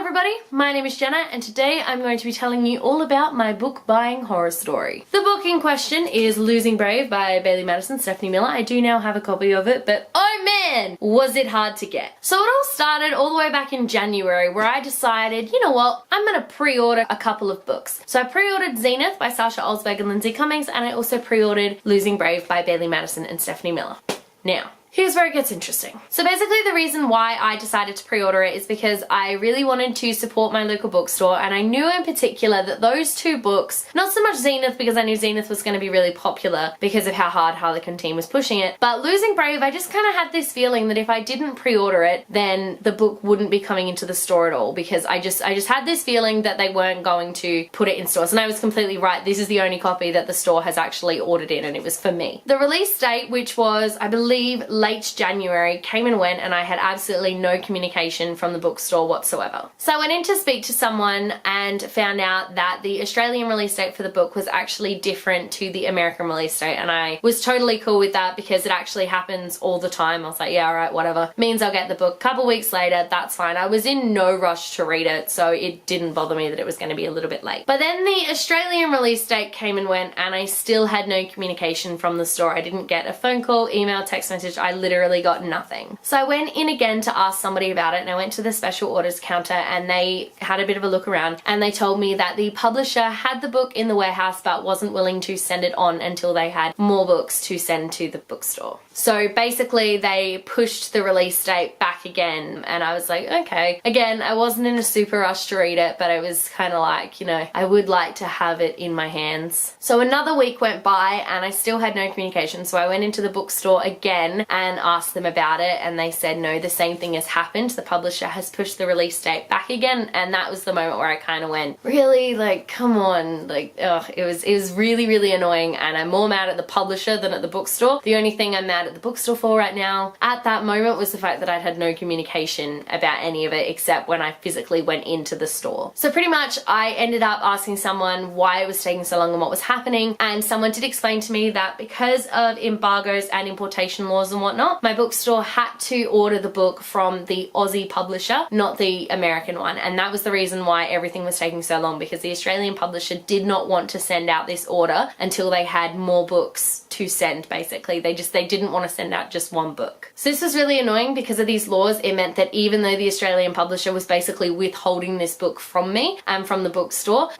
everybody, my name is Jenna and today I'm going to be telling you all about my book buying horror story. The book in question is Losing Brave by Bailey Madison, Stephanie Miller. I do now have a copy of it, but oh man, was it hard to get. So it all started all the way back in January where I decided, you know what, I'm gonna pre-order a couple of books. So I pre-ordered Zenith by Sasha Alsberg and Lindsay Cummings, and I also pre-ordered Losing Brave by Bailey Madison and Stephanie Miller. Now, here's where it gets interesting. So basically the reason why I decided to pre-order it is because I really wanted to support my local bookstore, and I knew in particular that those two books, not so much Zenith because I knew Zenith was going to be really popular because of how hard Harlequin Team was pushing it, but Losing Brave, I just kind of had this feeling that if I didn't pre-order it, then the book wouldn't be coming into the store at all, because I just had this feeling that they weren't going to put it in stores, and I was completely right. This is the only copy that the store has actually ordered in, and it was for me. The release date, which was, I believe, late January, came and went, and I had absolutely no communication from the bookstore whatsoever. So I went in to speak to someone and found out that the Australian release date for the book was actually different to the American release date, and I was totally cool with that because it actually happens all the time. I was like, yeah, alright, whatever. Means I'll get the book a couple weeks later, that's fine. I was in no rush to read it, so it didn't bother me that it was going to be a little bit late. But then the Australian release date came and went, and I still had no communication from the store. I didn't get a phone call, email, text message. I literally got nothing. So I went in again to ask somebody about it, and I went to the special orders counter and they had a bit of a look around, and they told me that the publisher had the book in the warehouse but wasn't willing to send it on until they had more books to send to the bookstore. So basically they pushed the release date back again, and I was like, okay. Again, I wasn't in a super rush to read it, but I was kind of like, you know, I would like to have it in my hands. So another week went by and I still had no communication, so I went into the bookstore again and asked them about it, and they said no, the same thing has happened. The publisher has pushed the release date back again, and that was the moment where I kind of went, really? Like, come on. Like, ugh, it was really, really annoying, and I'm more mad at the publisher than at the bookstore. The only thing I'm mad at the bookstore for right now at that moment was the fact that I'd had no communication about any of it except when I physically went into the store. So pretty much I ended up asking someone why it was taking so long and what was happening, and someone did explain to me that because of embargoes and importation laws and whatnot, my bookstore had to order the book from the Aussie publisher, not the American one, and that was the reason why everything was taking so long, because the Australian publisher did not want to send out this order until they had more books to send. Basically they didn't want to send out just one book. So this was really annoying because of these laws. It meant that even though the Australian publisher was basically withholding this book from me and from the bookstore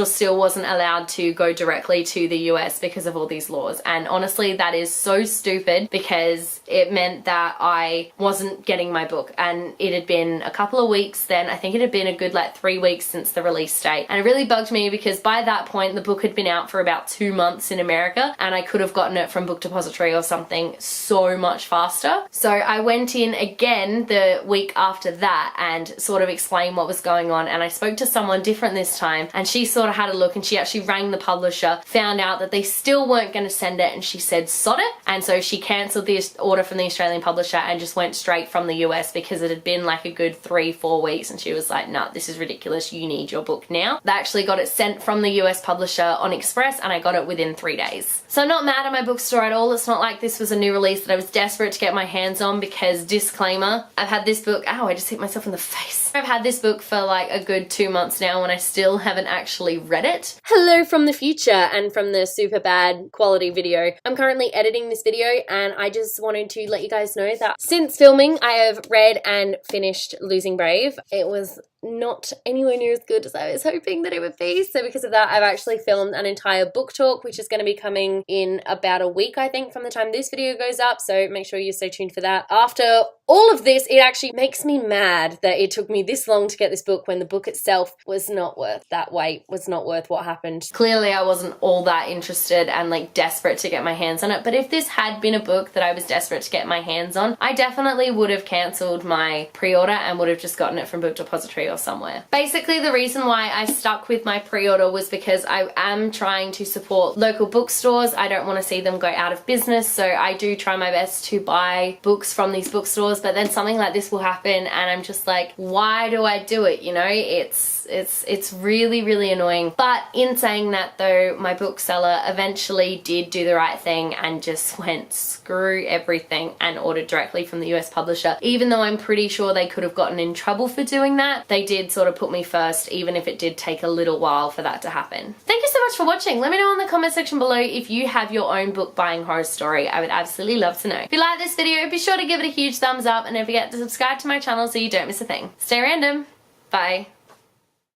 still wasn't allowed to go directly to the US because of all these laws. And honestly, that is so stupid because it meant that I wasn't getting my book, and it had been a couple of weeks then. I think it had been a good like 3 weeks since the release date, and it really bugged me because by that point the book had been out for about 2 months in America, and I could have gotten it from Book Depository or something so much faster. So I went in again the week after that and sort of explained what was going on, and I spoke to someone different this time, and she sort of had a look, and she actually rang the publisher, found out that they still weren't going to send it, and she said sod it, and so she cancelled the order from the Australian publisher and just went straight from the US because it had been like a good 3-4 weeks, and she was like, nah, this is ridiculous, you need your book now. They actually got it sent from the US publisher on Express, and I got it within 3 days. So I'm not mad at my bookstore at all. It's not like this was a new release that I was desperate to get my hands on, because disclaimer, I've had this book, ow, I just hit myself in the face. I've had this book for like a good 2 months now and I still haven't actually read it. Hello from the future and from the super bad quality video. I'm currently editing this video, and I just wanted to let you guys know that since filming I have read and finished Losing Brave. It was not anywhere near as good as I was hoping that it would be, so because of that I've actually filmed an entire book talk which is going to be coming in about a week, I think, from the time this video goes up, so make sure you stay tuned for that. After all of this, it actually makes me mad that it took me this long to get this book when the book itself was not worth that wait, was not worth what happened. Clearly I wasn't all that interested and like desperate to get my hands on it, but if this had been a book that I was desperate to get my hands on, I definitely would have cancelled my pre-order and would have just gotten it from Book Depository or somewhere. Basically the reason why I stuck with my pre-order was because I am trying to support local bookstores. I don't want to see them go out of business, so I do try my best to buy books from these bookstores yours, but then something like this will happen and I'm just like, why do I do it? You know, it's really, really annoying. But in saying that though, my bookseller eventually did do the right thing and just went screw everything and ordered directly from the US publisher. Even though I'm pretty sure they could have gotten in trouble for doing that, they did sort of put me first, even if it did take a little while for that to happen. Thank you so much for watching. Let me know in the comment section below if you have your own book buying horror story. I would absolutely love to know. If you like this video, be sure to give it a huge thumbs up and don't forget to subscribe to my channel so you don't miss a thing. Stay random. Bye.